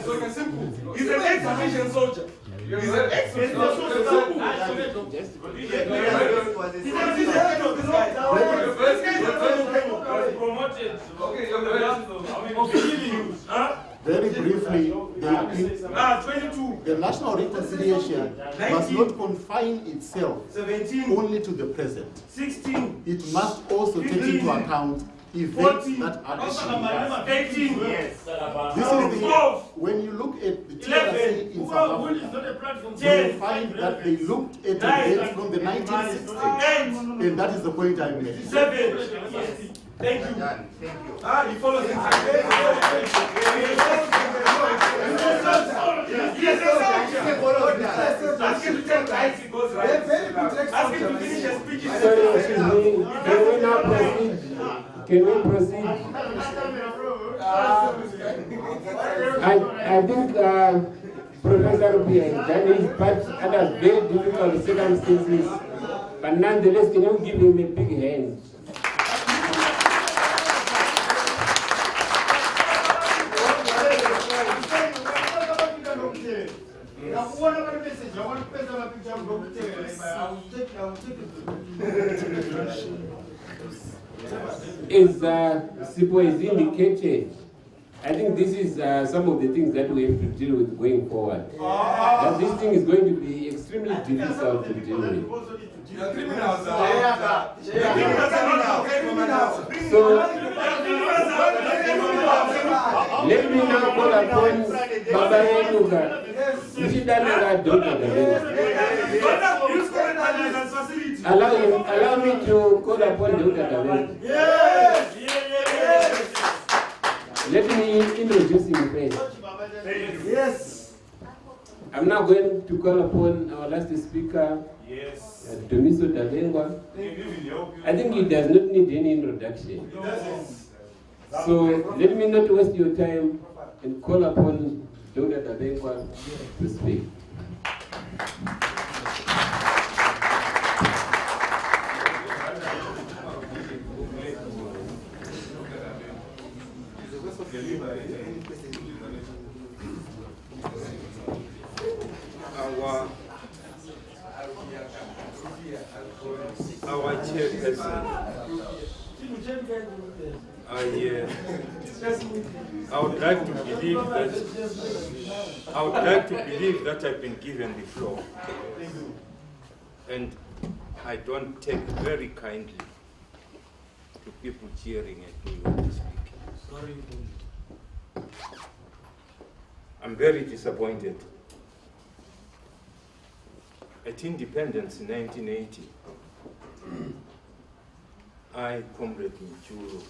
simple. He's an ex-division soldier. He's an ex-division promoted. Very briefly, 22. the national reconciliation must not confine itself 17. only to the present. 16. It must also take into account events that are happening. 18. Yes. This is the, when you look at the TRC in South Africa, you will find that they looked at events from the 1960s, and that is the point I made. 7. Thank you. Thank you. He follows him. Ask him to tell guys he goes right. Ask him to finish his speech. Sorry, excuse me. Can we now proceed? Can we proceed? I think Professor Rupi has done his part under very difficult circumstances, but nonetheless, can you give him a big hand? As Sipo has indicated, I think this is some of the things that we have to deal with going forward. That this thing is going to be extremely difficult to deal with. So, let me now call upon Baba Enuka. Allow me to call upon Dr. David. Let me introduce him first. Yes. I'm now going to call upon our last speaker, Domiso Davengwa. I think he does not need any introduction. So let me not waste your time and call upon Dr. Davengwa to speak. Our chairperson, I would like to believe that I've been given the floor, and I don't take very kindly to people cheering at me when I speak. I'm very disappointed. At independence in 1980, I, Comrade Mchuru,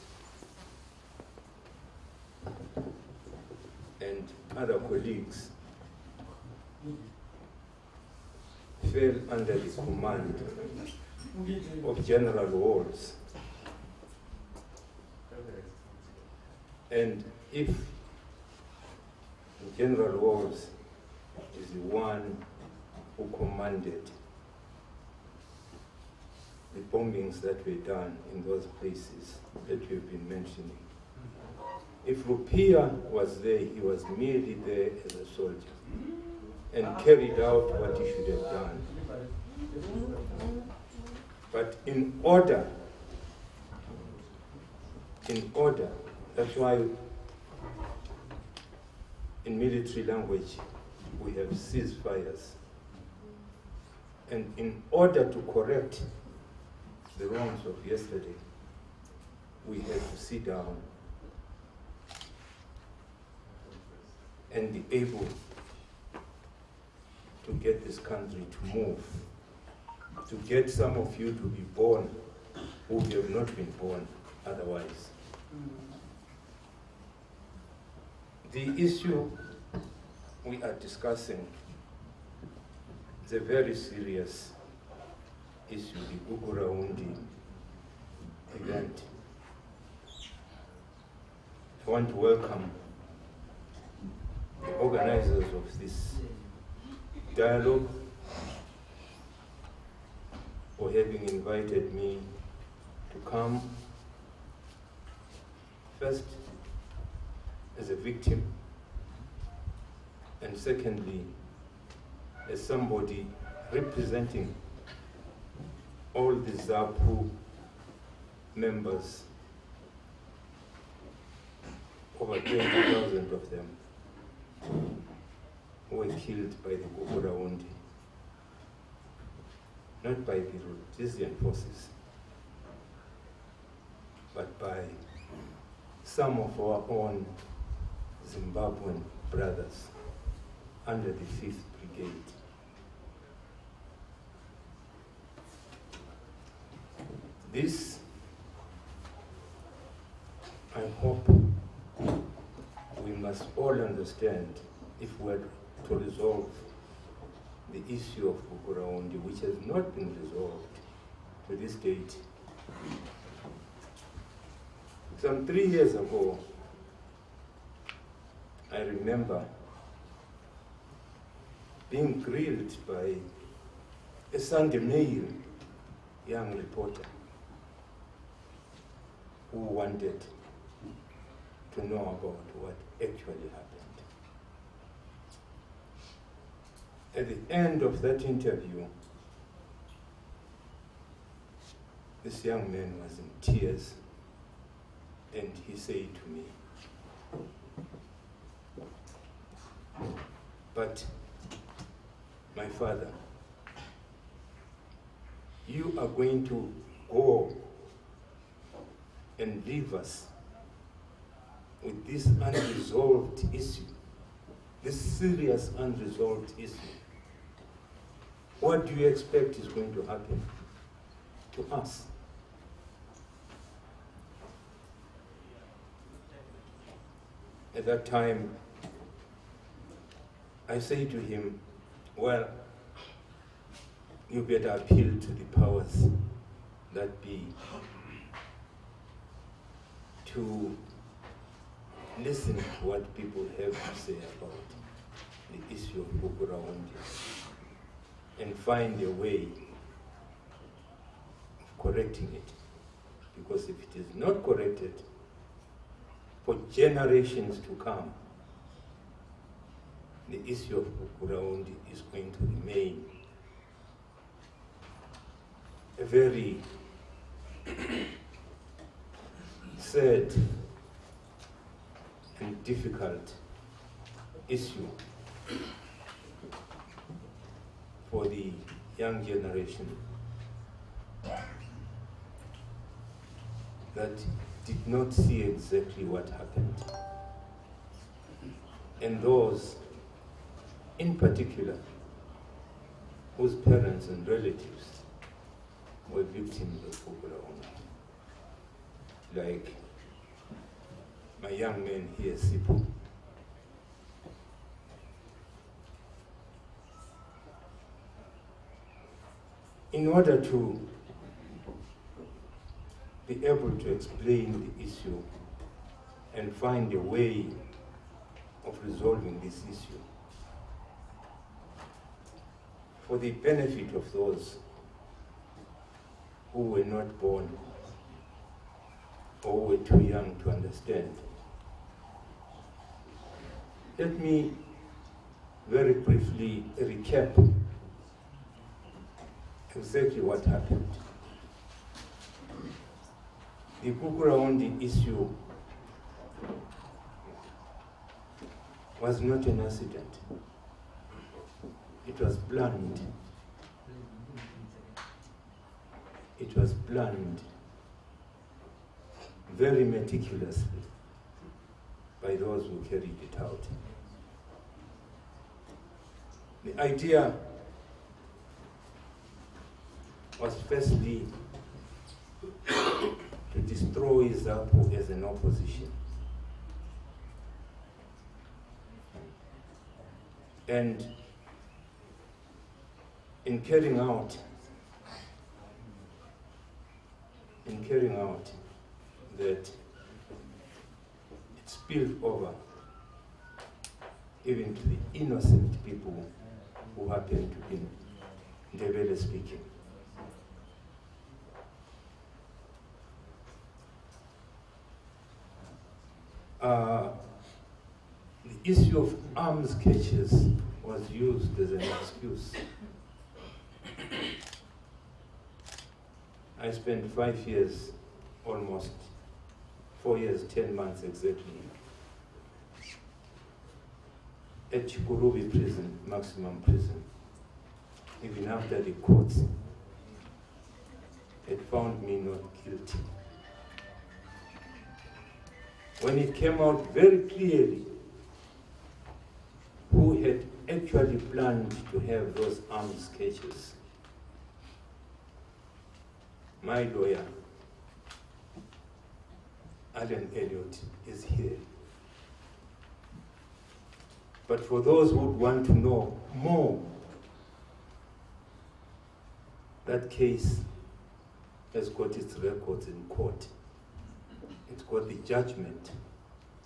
and other colleagues fell under the command of General Walls. And if General Walls is the one who commanded the bombings that were done in those places that you've been mentioning, if Rupiah was there, he was merely there as a soldier and carried out what he should have done. But in order, that's why in military language we have ceasefires. And in order to correct the wrongs of yesterday, we had to sit down and be able to get this country to move, to get some of you to be born who have not been born otherwise. The issue we are discussing is a very serious issue, the Uguraundi event. I want to welcome the organizers of this dialogue for having invited me to come first as a victim And secondly, as somebody representing all the ZAPU members, over 20,000 of them, who were killed by the Gukuraundi, not by the Rhodesian forces, but by some of our own Zimbabwean brothers under the 5th Brigade. This, I hope, we must all understand if we're to resolve the issue of Gukuraundi, which has not been resolved to this date. Some 3 years ago, I remember being grilled by a Sunday Mail young reporter who wanted to know about what actually happened. At the end of that interview, this young man was in tears, and he said to me, "But my father, you are going to go and leave us with this unresolved issue, this serious unresolved issue. What do you expect is going to happen to us?" At that time, I say to him, "Well, you better appeal to the powers that be to listen to what people have to say about the issue of Gukuraundi and find a way of correcting it. Because if it is not corrected, for generations to come, the issue of Gukuraundi is going to remain a very sad and difficult issue for the young generation that did not see exactly what happened, and those in particular whose parents and relatives were victims of Gukuraundi, like my young man here, Sipo. In order to be able to explain the issue and find a way of resolving this issue for the benefit of those who were not born or were too young to understand, let me very briefly recap exactly what happened. The Gukuraundi issue was not an accident. It was planned. It was planned very meticulously by those who carried it out. The idea was firstly to destroy ZAPU as an opposition. And in carrying out that, it spilled over even to the innocent people who happen to be Ndebele speaking. The issue of arms caches was used as an excuse. I spent 5 years, almost 4 years, 10 months exactly, at Chikurubi prison, maximum prison, even after the courts had found me not guilty. When it came out very clearly who had actually planned to have those arms caches, my lawyer, Alan Elliott, is here. But for those who would want to know more, that case has got its records in court. It's got the judgment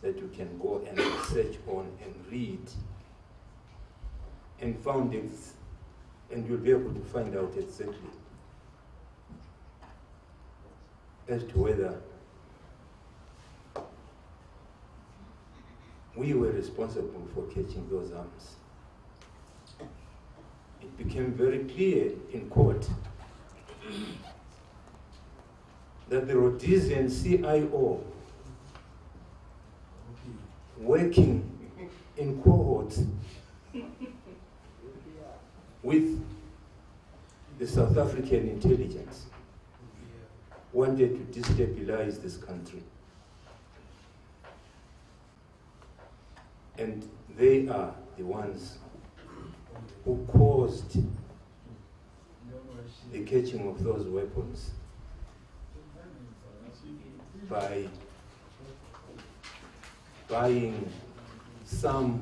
that you can go and research on and read, and found it, and you'll be able to find out exactly as to whether we were responsible for catching those arms. It became very clear in court that the Rhodesian CIO, working in cohorts with the South African intelligence, wanted to destabilize this country. And they are the ones who caused the catching of those weapons by buying some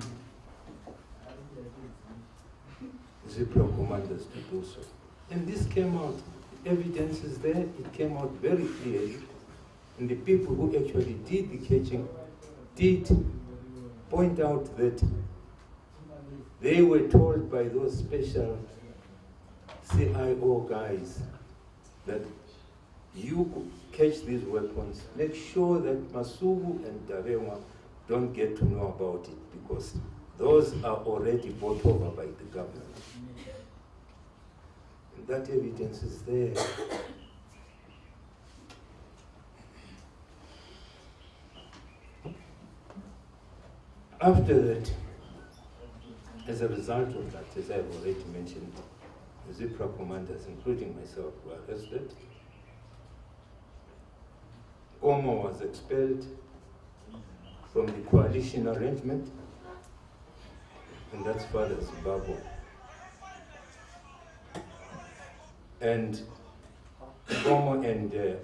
Zipra commanders to do so. And this came out, evidence is there, it came out very clearly. And the people who actually did the catching did point out that they were told by those special CIO guys that you catch these weapons, make sure that Masuku and Darengwa don't get to know about it, because those are already bought over by the government. And that evidence is there. After that, as a result of that, as I've already mentioned, the Zipra commanders, including myself, were arrested. Omo was expelled from the coalition arrangement, and that's Father Zimbabwe. And Omo and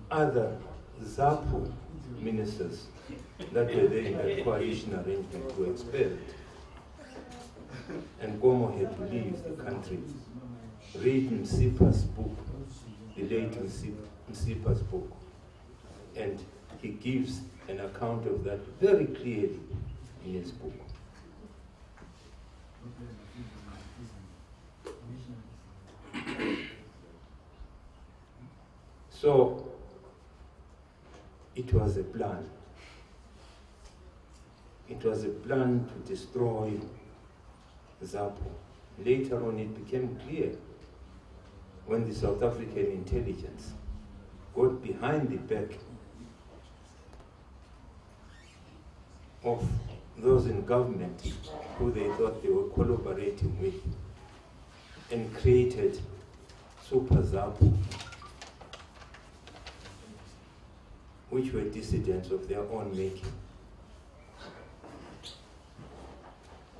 other ZAPU ministers that were there in that coalition arrangement were expelled. And Gomo had to leave the country. Read Msipa's book, the late Msipa's book, and he gives an account of that very clearly in his book. So, it was a plan. It was a plan to destroy ZAPU. Later on, it became clear when the South African intelligence got behind the back of those in government who they thought they were collaborating with, and created Super ZAPU, which were dissidents of their own making.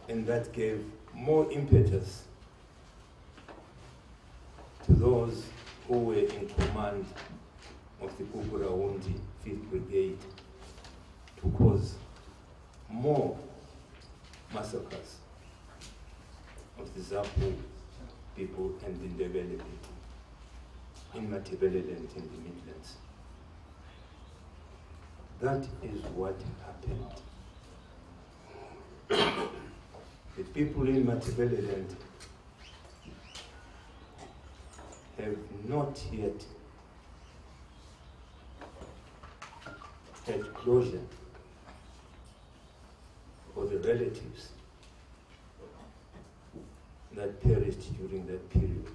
And that gave more impetus to those who were in command of the Kukurawundi 5th Brigade to cause more massacres of the ZAPU people and the Ndebele people in Matabeleland in the Midlands. That is what happened. The people in Matabeleland have not yet had closure relatives that perished during that period.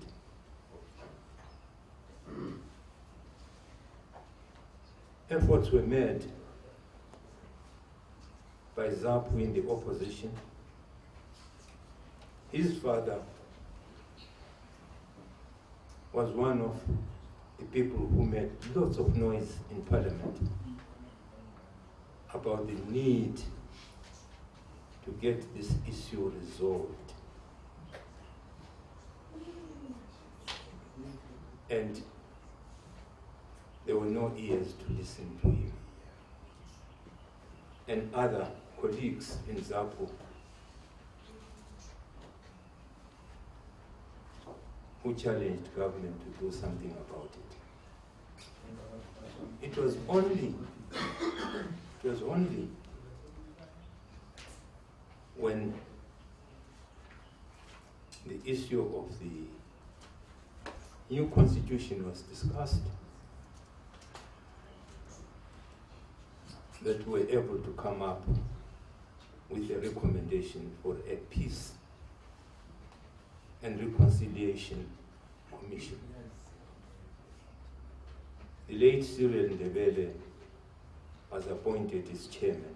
Efforts were made by ZAPU in the opposition. His father was one of the people who made lots of noise in Parliament about the need to get this issue resolved. And there were no ears to listen to him. And other colleagues in ZAPU who challenged government to do something about it. It was only when the issue of the new constitution was discussed that we were able to come up with a recommendation for a peace and reconciliation commission. The late Cyril Ndebele was appointed as chairman.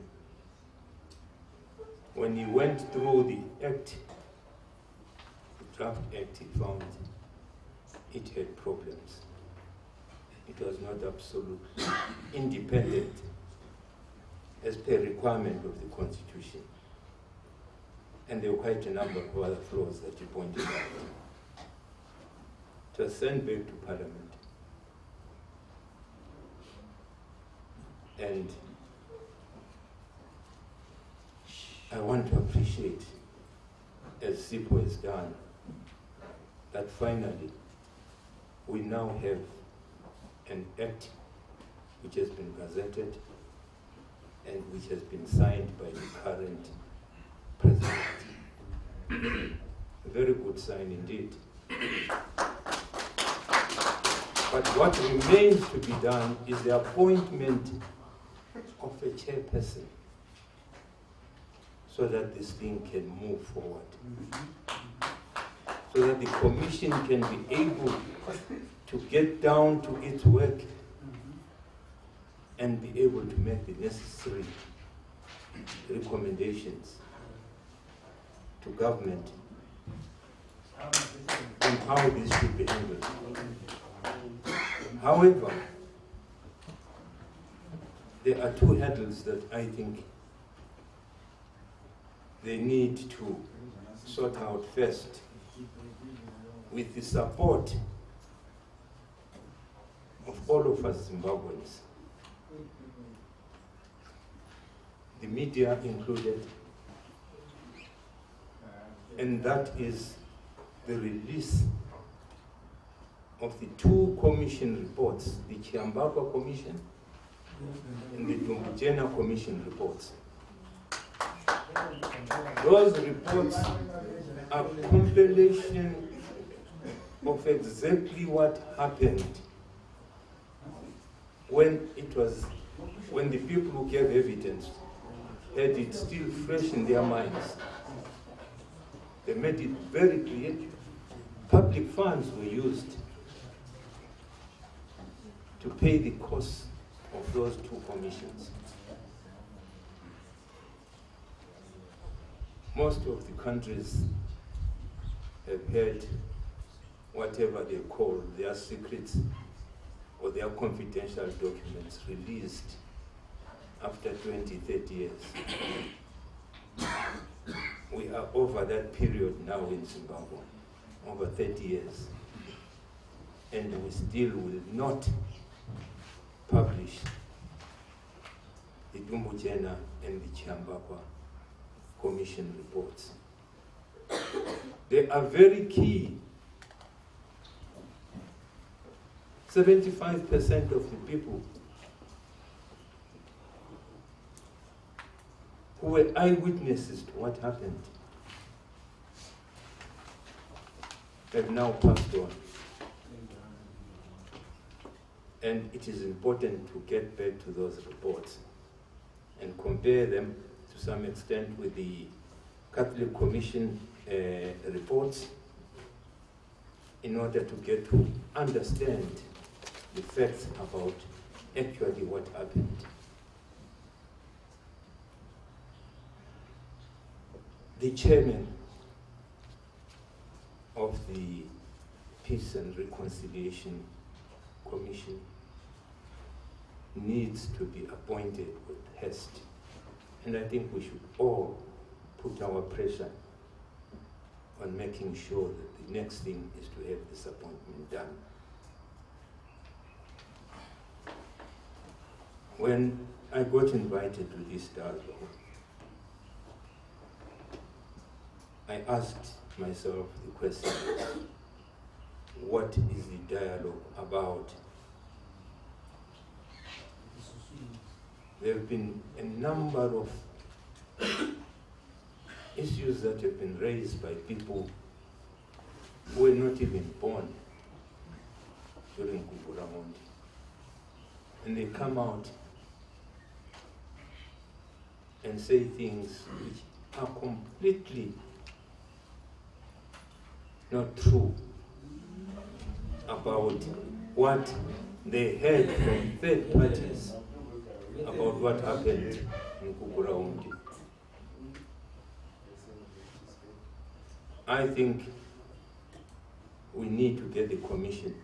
When he went through the act, the draft act, he found it had problems. It was not absolutely independent as per requirement of the Constitution. And there were quite a number of other flaws that he pointed out. It was sent back to Parliament. And I want to appreciate, as SIPO has done, that finally we now have an act which has been gazetted and which has been signed by the current president. A very good sign indeed. But what remains to be done is the appointment of a chairperson so that this thing can move forward. So that the commission can be able to get down to its work and be able to make the necessary recommendations to government on how this should be handled. However, there are two hurdles that I think they need to sort out first, with the support of all of us Zimbabweans, the media included, and that is the release of the two commission reports, the Chiambakwa Commission and the Dumbujena Commission reports. Those reports are a compilation of exactly what happened when the people who gave evidence had it still fresh in their minds. They made it very clear. Public funds were used to pay the costs of those two commissions. Most of the countries have had whatever they call their secrets or their confidential documents released after 20, 30 years. We are over that period now in Zimbabwe, over 30 years. And we still will not publish the Dumbujena and the Chiambakwa Commission reports. They are very key. 75% of the people who were eyewitnesses to what happened have now passed on. And it is important to get back to those reports and compare them to some extent with the Catholic Commission reports in order to get to understand the facts about actually what happened. The chairman of the Peace and Reconciliation Commission needs to be appointed with haste. And I think we should all put our pressure on making sure that the next thing is to have this appointment done. When I got invited to this dialogue, I asked myself the question, what is the dialogue about? There have been a number of issues that have been raised by people who were not even born during Kukura Mondi. And they come out and say things which are completely not true about what they heard from third parties about what happened in Kukura Mondi. I think we need to get the commission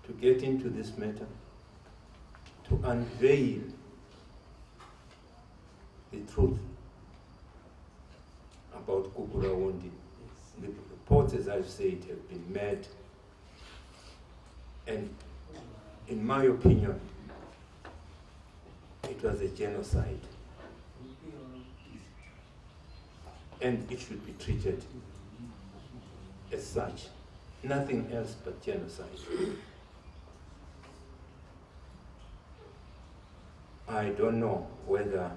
to get into this matter, to unveil the truth about Kukura Mondi. The reports, as I've said, have been made, and in my opinion, it was a genocide. And it should be treated as such. Nothing else but genocide. I don't know whether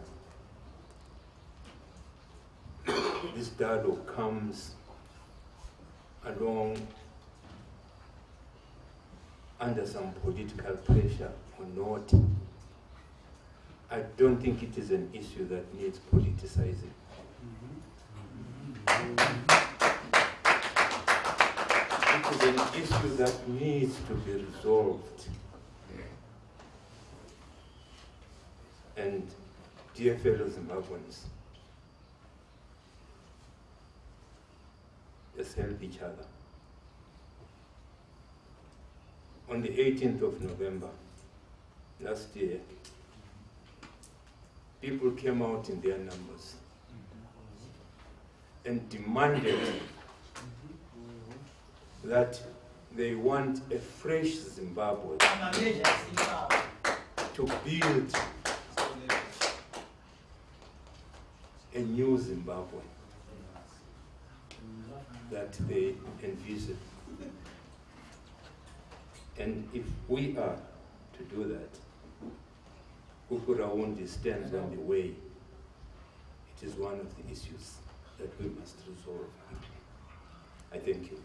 this dialogue comes along under some political pressure or not. I don't think it is an issue that needs politicizing. It is an issue that needs to be resolved. And dear fellow Zimbabweans, let's help each other. On the 18th of November last year, people came out in their numbers and demanded that they want a fresh Zimbabwe to build a new Zimbabwe that they envision. And if we are to do that, Kukura Mondi stands on the way. It is one of the issues that we must resolve quickly. I thank you.